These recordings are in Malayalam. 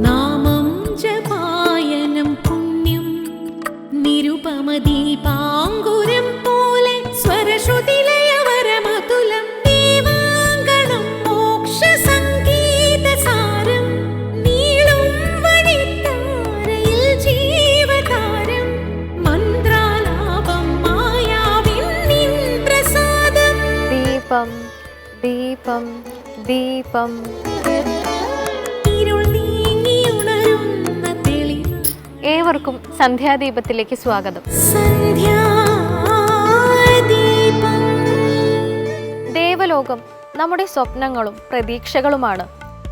നാമം ജപായനം പുണ്യം നിരുപമദീപാങ്കുരം പോലെ സ്വരശ്രുതിലയവരമതുലം ദീവാങ്കണം മോക്ഷസംഗീതസാരം നീളും വഴിത്താരയിൽ ജീവതാരം മന്ത്രാലാപം മായാവിൻ നിൻ പ്രസാദം. ദീപം ദീപം ദീപം. ഏവർക്കും സന്ധ്യാദീപത്തിലേക്ക് സ്വാഗതം. ദേവലോകം നമ്മുടെ സ്വപ്നങ്ങളും പ്രതീക്ഷകളുമാണ്.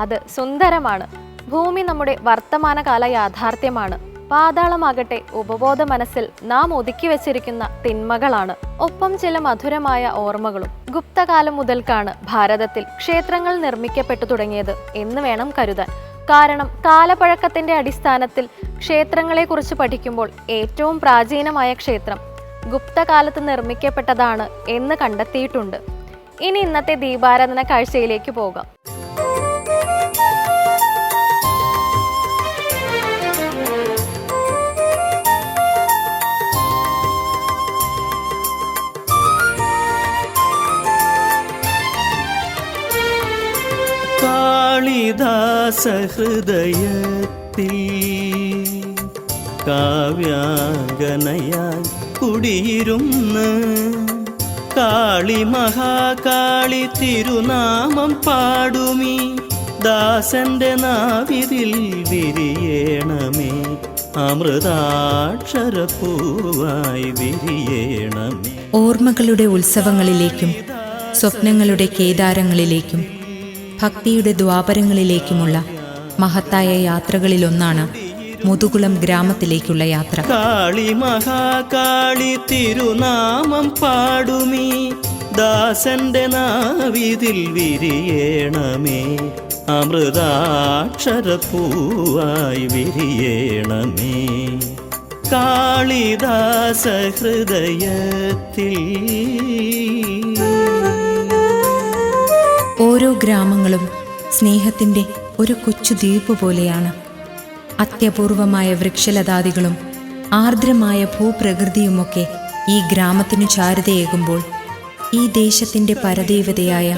അത് സുന്ദരമാണ്. ഭൂമി നമ്മുടെ വർത്തമാനകാല യാഥാർത്ഥ്യമാണ്. പാതാളമാകട്ടെ ഉപബോധ മനസ്സിൽ നാം ഒതുക്കി വെച്ചിരിക്കുന്ന തിന്മകളാണ്. ഒപ്പം ചില മധുരമായ ഓർമ്മകളും. ഗുപ്തകാലം മുതൽക്കാണ് ഭാരതത്തിൽ ക്ഷേത്രങ്ങൾ നിർമ്മിക്കപ്പെട്ടു തുടങ്ങിയത് എന്ന് വേണം കരുതാൻ. കാരണം കാലപ്പഴക്കത്തിന്റെ അടിസ്ഥാനത്തിൽ ക്ഷേത്രങ്ങളെക്കുറിച്ച് പഠിക്കുമ്പോൾ ഏറ്റവും പ്രാചീനമായ ക്ഷേത്രം ഗുപ്തകാലത്ത് നിർമ്മിക്കപ്പെട്ടതാണ് എന്ന് കണ്ടെത്തിയിട്ടുണ്ട്. ഇനി ഇന്നത്തെ ദീപാരാധന കാഴ്ചയിലേക്ക് പോകാം. കാളിദാസഹൃദയത്തിൽ കാവ്യാംഗനയായി കുടിയിരുന്ന കാളി മഹാകാളി തിരുനാമം പാടുമീ ദാസന്റെ നാവിതിൽ വിരിയണമേ അമൃതാക്ഷരപ്പൂവായി വിരിയണമേ. ഓർമ്മകളുടെ ഉത്സവങ്ങളിലേക്കും സ്വപ്നങ്ങളുടെ കേദാരങ്ങളിലേക്കും ഭക്തിയുടെ ദ്വാപരങ്ങളിലേക്കുമുള്ള മഹത്തായ യാത്രകളിലൊന്നാണ് മുതുകുളം ഗ്രാമത്തിലേക്കുള്ള യാത്ര. കാളി മഹാകാളി തിരുനാമം പാടുമീ ദാസന്റെ നാവിതിൽ വിരിയണമേ അമൃതാക്ഷരപ്പൂവായി വിരിയണമേ. കാളിദാസ ഹൃദയത്തിൽ. ഓരോ ഗ്രാമങ്ങളും സ്നേഹത്തിൻ്റെ ഒരു കൊച്ചു ദ്വീപ് പോലെയാണ്. അത്യപൂർവമായ വൃക്ഷലതാദികളും ആർദ്രമായ ഭൂപ്രകൃതിയുമൊക്കെ ഈ ഗ്രാമത്തിനു ചാരുതയേകുമ്പോൾ ഈ ദേശത്തിൻ്റെ പരദേവതയായ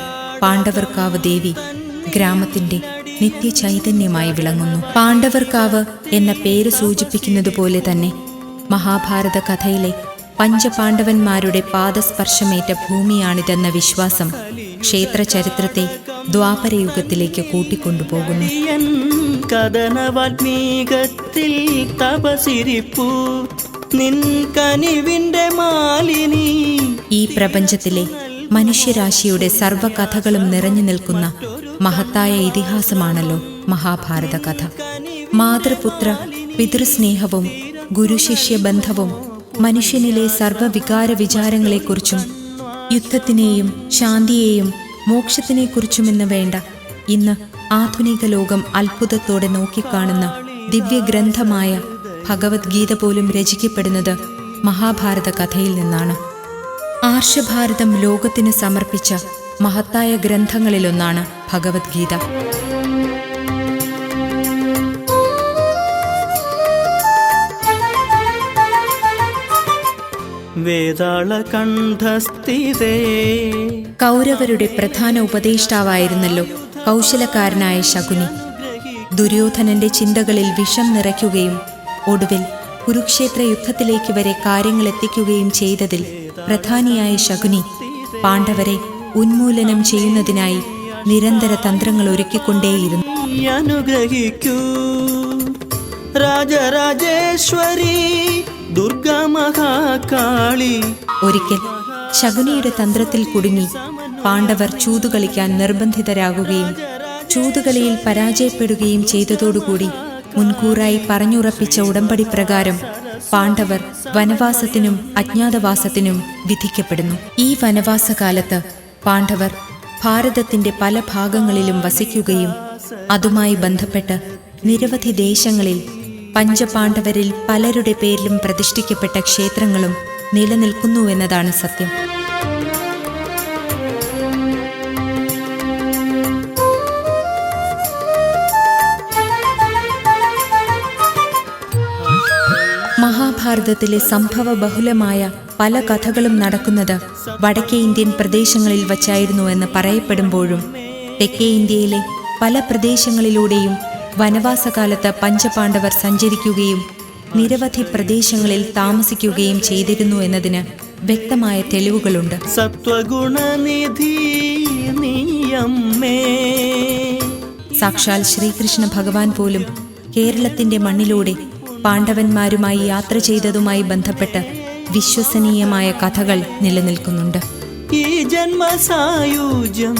പാണ്ഡവർക്കാവ് ദേവി ഗ്രാമത്തിൻ്റെ നിത്യചൈതന്യമായി വിളങ്ങുന്നു. പാണ്ഡവർക്കാവ് എന്ന പേര് സൂചിപ്പിക്കുന്നത് പോലെ തന്നെ മഹാഭാരത കഥയിലെ പഞ്ചപാണ്ഡവന്മാരുടെ പാദസ്പർശമേറ്റ ഭൂമിയാണിതെന്ന വിശ്വാസം ക്ഷേത്ര ചരിത്രത്തെ ദ്വാപരയുഗത്തിലേക്ക് കൂട്ടിക്കൊണ്ടുപോകുന്നു. കഥനവാൽമീകത്തിൽ തപസിരിപ്പൂ നിൻ കനിവിന്റെ മാലിനി. ഈ പ്രപഞ്ചത്തിലെ മനുഷ്യരാശിയുടെ സർവ്വകഥകളും നിറഞ്ഞു നിൽക്കുന്ന മഹത്തായ ഇതിഹാസമാണല്ലോ മഹാഭാരത കഥ. മാതൃപുത്ര പിതൃസ്നേഹവും ഗുരുശിഷ്യ ബന്ധവും മനുഷ്യനിലെ സർവ്വവികാര വിചാരങ്ങളെക്കുറിച്ചും യുദ്ധത്തിനെയും ശാന്തിയെയും മോക്ഷത്തിനെക്കുറിച്ചുമെന്ന് വേണ്ട ഇന്ന് ആധുനിക ലോകം അത്ഭുതത്തോടെ നോക്കിക്കാണുന്ന ദിവ്യഗ്രന്ഥമായ ഭഗവത്ഗീത പോലും രചിക്കപ്പെടുന്നത് മഹാഭാരത കഥയിൽ നിന്നാണ്. ആർഷഭാരതം ലോകത്തിന് സമർപ്പിച്ച മഹത്തായ ഗ്രന്ഥങ്ങളിലൊന്നാണ് ഭഗവത്ഗീത. വേതാളകണ്ഠസ്ഥിതേ. കൗരവരുടെ പ്രധാന ഉപദേഷ്ടാവായിരുന്നല്ലോ കൗശലക്കാരനായ ശകുനി. ദുര്യോധനന്റെ ചിന്തകളിൽ വിഷം നിറയ്ക്കുകയും ഒടുവിൽ കുരുക്ഷേത്ര യുദ്ധത്തിലേക്ക് വരെ കാര്യങ്ങൾ എത്തിക്കുകയും ചെയ്തതിൽ പ്രധാനിയായ ശകുനി പാണ്ഡവരെ ഉന്മൂലനം ചെയ്യുന്നതിനായി നിരന്തര തന്ത്രങ്ങൾ ഒരുക്കിക്കൊണ്ടേയിരുന്നു. അനുഗ്രഹിക്കൂ രാജരാജേശ്വരി ദുർഗാ മഹാകാളി. ഒരിക്കൽ ശകുനിയുടെ തന്ത്രത്തിൽ കുടുങ്ങി പാണ്ഡവർ ചൂതുകളിക്കാൻ നിർബന്ധിതരാകുകയും ചൂതുകളിയിൽ പരാജയപ്പെടുകയും ചെയ്തതോടുകൂടി മുൻകൂറായി പറഞ്ഞുറപ്പിച്ച ഉടമ്പടി പ്രകാരം പാണ്ഡവർ വനവാസത്തിനും അജ്ഞാതവാസത്തിനും വിധിക്കപ്പെടുന്നു. ഈ വനവാസകാലത്ത് പാണ്ഡവർ ഭാരതത്തിന്റെ പല ഭാഗങ്ങളിലും വസിക്കുകയും അതുമായി ബന്ധപ്പെട്ട് നിരവധി ദേശങ്ങളിൽ പഞ്ചപാണ്ഡവരിൽ പലരുടെ പേരിലും പ്രതിഷ്ഠിക്കപ്പെട്ട ക്ഷേത്രങ്ങളും നിലനിൽക്കുന്നുവെന്നതാണ് സത്യം. മഹാഭാരതത്തിലെ സംഭവ ബഹുലമായ പല കഥകളും നടക്കുന്നത് വടക്കേ ഇന്ത്യൻ പ്രദേശങ്ങളിൽ വച്ചായിരുന്നു എന്ന് പറയപ്പെടുമ്പോഴും തെക്കേ ഇന്ത്യയിലെ പല പ്രദേശങ്ങളിലൂടെയും വനവാസകാലത്ത് പഞ്ചപാണ്ഡവർ സഞ്ചരിക്കുകയും നിരവധി പ്രദേശങ്ങളിൽ താമസിക്കുകയും ചെയ്തിരുന്നു എന്നതിന് വ്യക്തമായ തെളിവുകളുണ്ട്. സത്വഗുണനിധി നീയമ്മേ. സാക്ഷാൽ ശ്രീകൃഷ്ണ ഭഗവാൻ പോലും കേരളത്തിന്റെ മണ്ണിലൂടെ പാണ്ഡവന്മാരുമായി യാത്ര ചെയ്തതുമായി ബന്ധപ്പെട്ട് വിശ്വസനീയമായ കഥകൾ നിലനിൽക്കുന്നുണ്ട്. ഈ ജന്മസായുജ്യം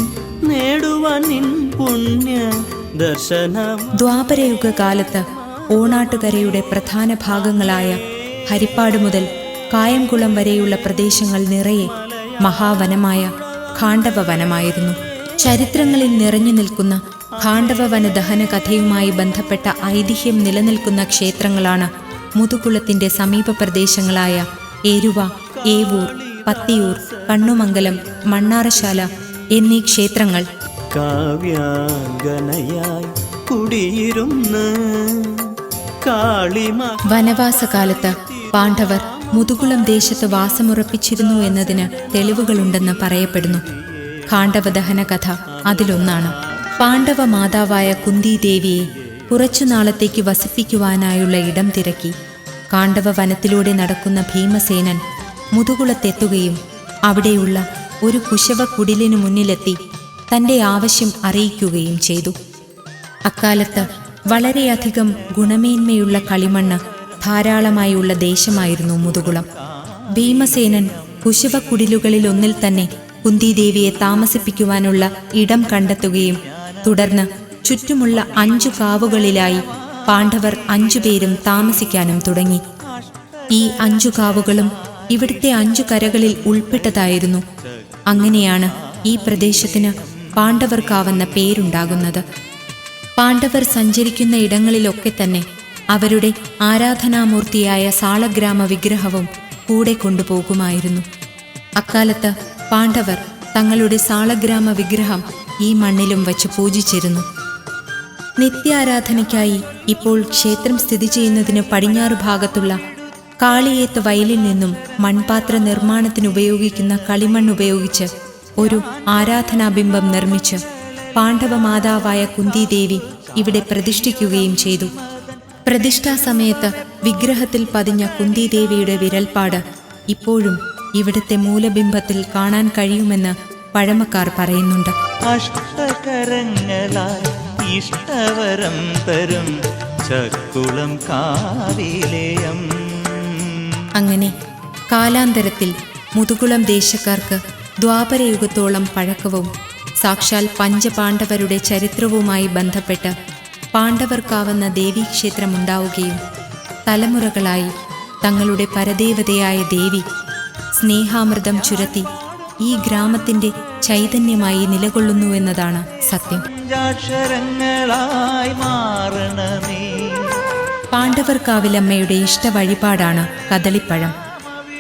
നേടുവാൻ നിൻ പുണ്യ ദർശനം. ദ്വാപരയുഗ കാലത്ത് ഓണാട്ടുകരയുടെ പ്രധാന ഭാഗങ്ങളായ ഹരിപ്പാട് മുതൽ കായംകുളം വരെയുള്ള പ്രദേശങ്ങൾ നിറയെ മഹാവനമായ ഖാണ്ഡവ വനമായിരുന്നു. ചരിത്രങ്ങളിൽ നിറഞ്ഞു നിൽക്കുന്ന ഖാണ്ഡവ വന ദഹന കഥയുമായി ബന്ധപ്പെട്ട ഐതിഹ്യം നിലനിൽക്കുന്ന ക്ഷേത്രങ്ങളാണ് മുതുകുളത്തിന്റെ സമീപ പ്രദേശങ്ങളായ ഏരുവ, ഏവൂർ, പത്തിയൂർ, കണ്ണുമംഗലം, മണ്ണാറശാല എന്നീ ക്ഷേത്രങ്ങൾ. കാവ്യാംഗനയായി കുടിയിരുന്ന് കാളിമ. വനവാസകാലത്ത് പാണ്ഡവർ മുതുകുളം ദേശത്ത് വാസമുറപ്പിച്ചിരുന്നു എന്നതിന് തെളിവുകളുണ്ടെന്ന് പറയപ്പെടുന്നു. ഖാണ്ഡവദഹന കഥ അതിലൊന്നാണ്. പാണ്ഡവ മാതാവായ കുന്തിദേവിയെ കുറച്ചുനാളത്തേക്ക് വസിപ്പിക്കുവാനായുള്ള ഇടം തിരക്കി കാണ്ഡവ വനത്തിലൂടെ നടക്കുന്ന ഭീമസേനൻ മുതുകുളത്തെത്തുകയും അവിടെയുള്ള ഒരു കുശവ കുടിലിനു മുന്നിലെത്തി തൻ്റെ ആവശ്യം അറിയിക്കുകയും ചെയ്തു. അക്കാലത്ത് വളരെയധികം ഗുണമേന്മയുള്ള കളിമണ്ണ് ധാരാളമായുള്ള ദേശമായിരുന്നു മുതുകുളം. ഭീമസേനൻ കുശവക്കുടിലുകളിൽ ഒന്നിൽ തന്നെ കുന്തിദേവിയെ താമസിപ്പിക്കുവാനുള്ള ഇടം കണ്ടെത്തുകയും തുടർന്ന് ചുറ്റുമുള്ള 5 കാവുകളിലായി പാണ്ഡവർ 5 പേരും താമസിക്കാനും തുടങ്ങി. ഈ 5 കാവുകളും ഇവിടുത്തെ 5 കരകളിൽ ഉൾപ്പെട്ടതായിരുന്നു. അങ്ങനെയാണ് ഈ പ്രദേശത്തിന് പാണ്ഡവർക്കാവെന്ന പേരുണ്ടാകുന്നത്. പാണ്ഡവർ സഞ്ചരിക്കുന്ന ഇടങ്ങളിലൊക്കെ തന്നെ അവരുടെ ആരാധനാമൂർത്തിയായ സാളഗ്രാമ വിഗ്രഹവും കൂടെ കൊണ്ടുപോകുമായിരുന്നു. അക്കാലത്ത് പാണ്ഡവർ തങ്ങളുടെ സാളഗ്രാമ വിഗ്രഹം ഈ മണ്ണിലും വച്ച് പൂജിച്ചിരുന്നു. നിത്യാരാധനയ്ക്കായി ഇപ്പോൾ ക്ഷേത്രം സ്ഥിതി ചെയ്യുന്നതിന് പടിഞ്ഞാറ് ഭാഗത്തുള്ള കാളിയേത്ത് വയലിൽ നിന്നും മൺപാത്ര നിർമ്മാണത്തിനുപയോഗിക്കുന്ന കളിമണ്ണുപയോഗിച്ച് ഒരു ആരാധനാബിംബം നിർമ്മിച്ച് പാണ്ഡവ മാതാവായ കുന്തിദേവി ഇവിടെ പ്രതിഷ്ഠിക്കുകയും ചെയ്തു. പ്രതിഷ്ഠാ സമയത്ത് വിഗ്രഹത്തിൽ പതിഞ്ഞ കുന്തിദേവിയുടെ വിരൽപ്പാട് ഇപ്പോഴും ഇവിടുത്തെ മൂലബിംബത്തിൽ കാണാൻ കഴിയുമെന്ന് പഴമക്കാർ പറയുന്നുണ്ട്. അഷ്ടകരങ്ങളാൽ ഇഷ്ടവരം തരും ചക്കുളം കാവിലേയം. അങ്ങനെ കാലാന്തരത്തിൽ മുതുകുളം ദേശക്കാർക്ക് ദ്വാപരയുഗത്തോളം പഴക്കവും സാക്ഷാൽ പഞ്ചപാണ്ഡവരുടെ ചരിത്രവുമായി ബന്ധപ്പെട്ട് പാണ്ഡവർക്കാവുന്ന ദേവീക്ഷേത്രമുണ്ടാവുകയും തലമുറകളായി തങ്ങളുടെ പരദേവതയായ ദേവി സ്നേഹാമൃതം ചുരത്തി ഈ ഗ്രാമത്തിന്റെ ചൈതന്യമായി നിലകൊള്ളുന്നുവെന്നതാണ് സത്യം. പാണ്ഡവർക്കാവിലമ്മയുടെ ഇഷ്ട വഴിപാടാണ് കദളിപ്പഴം.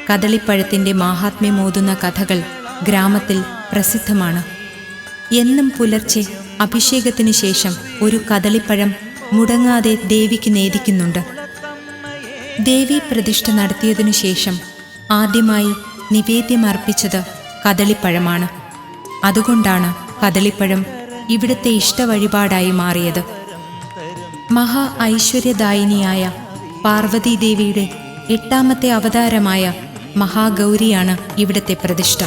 കദളിപ്പഴത്തിന്റെ മാഹാത്മ്യമോതുന്ന കഥകൾ ഗ്രാമത്തിൽ പ്രസിദ്ധമാണ്. എന്നും പുലർച്ചെ അഭിഷേകത്തിനു ശേഷം ഒരു കദളിപ്പഴം മുടങ്ങാതെ ദേവിക്ക് നേദിക്കുന്നുണ്ട്. ദേവി പ്രതിഷ്ഠ നടത്തിയതിനു ശേഷം ആദ്യമായി നിവേദ്യമർപ്പിച്ചത് കദളിപ്പഴമാണ്. അതുകൊണ്ടാണ് കദളിപ്പഴം ഇവിടുത്തെ ഇഷ്ടവഴിപാടായി മാറിയത്. മഹാ ഐശ്വര്യദായിനിയായ പാർവതീദേവിയുടെ 8ാമത്തെ അവതാരമായ മഹാഗൗരിയാണ് ഇവിടുത്തെ പ്രതിഷ്ഠ.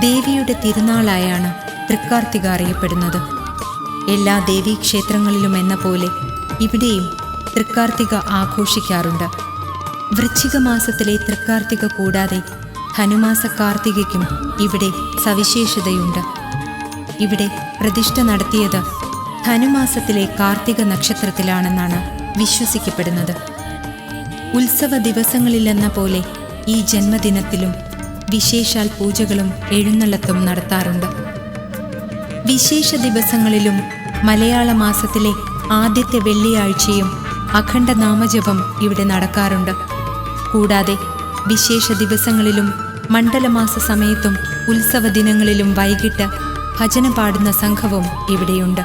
ദേവിയുടെ തിരുനാളായാണ് തൃക്കാർത്തിക അറിയപ്പെടുന്നത്. എല്ലാ ദേവീക്ഷേത്രങ്ങളിലും എന്ന പോലെ ഇവിടെയും തൃക്കാർത്തിക ആഘോഷിക്കാറുണ്ട്. വൃശ്ചിക മാസത്തിലെ തൃക്കാർത്തിക കൂടാതെ ധനുമാസ കാർത്തികയ്ക്കും ഇവിടെ സവിശേഷതയുണ്ട്. ഇവിടെ പ്രതിഷ്ഠ നടത്തിയത് ധനുമാസത്തിലെ കാർത്തിക നക്ഷത്രത്തിലാണെന്നാണ് വിശ്വസിക്കപ്പെടുന്നത്. ഉത്സവ ദിവസങ്ങളിലെന്ന പോലെ ഈ ജന്മദിനത്തിലും വിശേഷാൽ പൂജകളും എഴുന്നള്ളത്തും നടത്താറുണ്ട്. വിശേഷ ദിവസങ്ങളിലും മലയാള മാസത്തിലെ ആദ്യത്തെ വെള്ളിയാഴ്ചയും അഖണ്ഡ നാമജപം ഇവിടെ നടക്കാറുണ്ട്. കൂടാതെ വിശേഷ ദിവസങ്ങളിലും മണ്ഡലമാസ സമയത്തും ഉത്സവ ദിനങ്ങളിലും വൈകിട്ട് ഭജന പാടുന്ന സംഘവും ഇവിടെയുണ്ട്.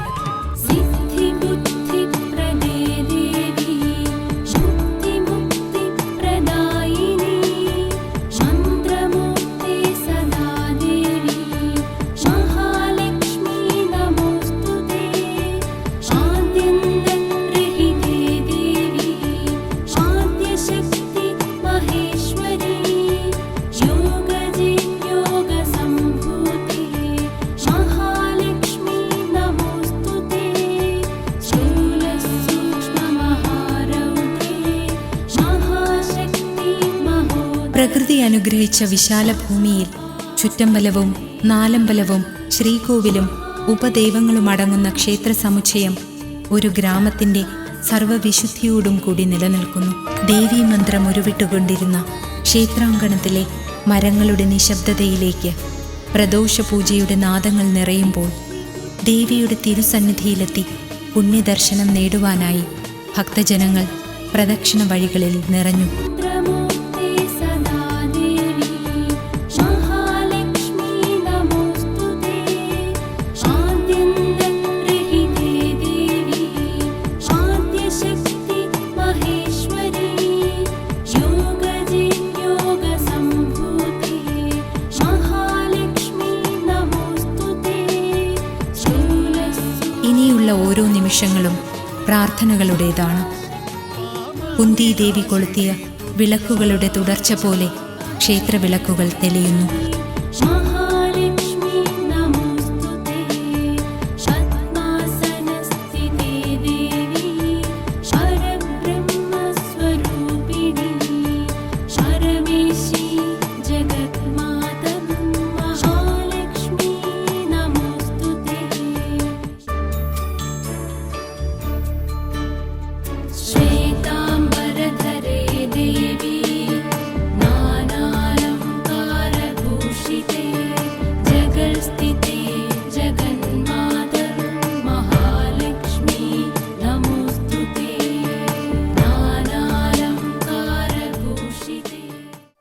പ്രകൃതി അനുഗ്രഹിച്ച വിശാല ഭൂമിയിൽ ചുറ്റമ്പലവും നാലമ്പലവും ശ്രീകോവിലും ഉപദൈവങ്ങളും അടങ്ങുന്ന ക്ഷേത്ര സമുച്ചയം ഒരു ഗ്രാമത്തിൻ്റെ സർവവിശുദ്ധിയോടും കൂടി നിലനിൽക്കുന്നു. ദേവീമന്ത്രം ഉരുവിട്ടുകൊണ്ടിരുന്ന ക്ഷേത്രാങ്കണത്തിലെ മരങ്ങളുടെ നിശബ്ദതയിലേക്ക് പ്രദോഷപൂജയുടെ നാദങ്ങൾ നിറയുമ്പോൾ ദേവിയുടെ തിരുസന്നിധിയിലെത്തി പുണ്യദർശനം നേടുവാനായി ഭക്തജനങ്ങൾ പ്രദക്ഷിണ വഴികളിൽ നിറഞ്ഞു. ഇനിയുള്ള ഓരോ നിമിഷങ്ങളും പ്രാർത്ഥനകളുടേതാണ്. കുന്തിദേവി കൊളുത്തിയ വിളക്കുകളുടെ തുടർച്ച പോലെ ക്ഷേത്രവിളക്കുകൾ തെളിയുന്നു.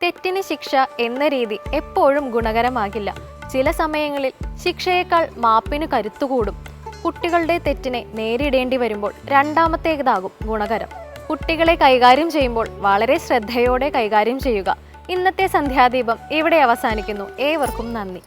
തെറ്റിന് ശിക്ഷ എന്ന രീതി എപ്പോഴും ഗുണകരമാകില്ല. ചില സമയങ്ങളിൽ ശിക്ഷയേക്കാൾ മാപ്പിന് കരുത്തുകൂടും. കുട്ടികളുടെ തെറ്റിനെ നേരിടേണ്ടി വരുമ്പോൾ രണ്ടാമത്തേതാകും ഗുണകരം. കുട്ടികളെ കൈകാര്യം ചെയ്യുമ്പോൾ വളരെ ശ്രദ്ധയോടെ കൈകാര്യം ചെയ്യുക. ഇന്നത്തെ സന്ധ്യാദീപം ഇവിടെ അവസാനിക്കുന്നു. ഏവർക്കും നന്ദി.